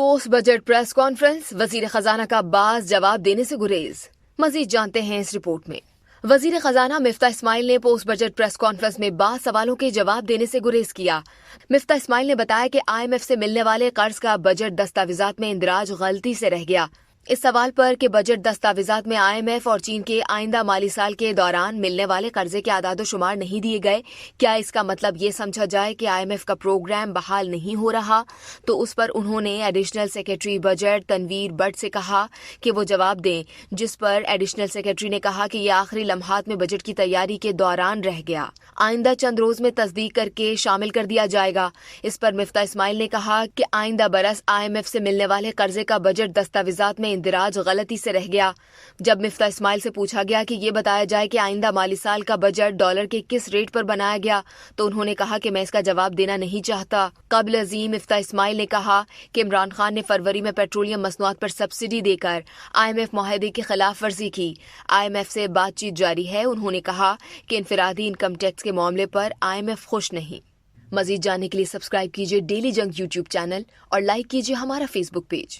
Post budget press conference, वजीर खजाना का बाज जवाब देने से गुरेज। मजीद जानते हैं इस रिपोर्ट में। वजीर खजाना मिफ्ता इस्माइल ने पोस्ट बजट प्रेस कॉन्फ्रेंस में 12 सवालों के जवाब देने से गुरेज किया। मिफ्ता इस्माइल ने बताया कि IMF से मिलने वाले कर्ज का बजट दस्तावेजात में इंदराज गलती से रह गया। इस सवाल पर कि बजट दस्तावेजात में IMF और चीन के आइंदा माली साल के दौरान मिलने वाले कर्जे के आदाद शुमार नहीं दिए गए, क्या इसका मतलब ये समझा जाए कि IMF का प्रोग्राम बहाल नहीं हो रहा, तो उस पर उन्होंने additional secretary budget Tanvir Butt से कहा कि वो जवाब दें, जिस पर एडिशनल सेक्रेटरी ने कहा कि ये आखिरी लम्हात में बजट की तैयारी के दौरान रह गया, आइंदा चंद रोज में तस्दीक करके शामिल कर दिया जाएगा। इस पर मिफ्ता इस्माइल ने कहा कि आइंदा बरस IMF से मिलने वाले कर्जे का बजट दस्तावेजात में इंदिराज गलती से रह गया। जब मिफ्ता इस्माइल से पूछा गया कि ये बताया जाए कि आइंदा माली साल का बजट डॉलर के किस रेट पर बनाया गया, तो उन्होंने कहा कि मैं इसका जवाब देना नहीं चाहता। काबिल अजीम मिफ्ता इस्माइल ने कहा कि इमरान खान ने फरवरी में पेट्रोलियम मसनूआत पर सब्सिडी देकर IMF मुआहदे की खिलाफ वर्जी की। IMF से बातचीत जारी है। उन्होंने कहा कि इनफरादी इनकम टैक्स के मामले पर IMF खुश नहीं। मजीद जानने के लिए सब्सक्राइब कीजिए डेली जंग YouTube चैनल और लाइक कीजिए हमारा Facebook पेज।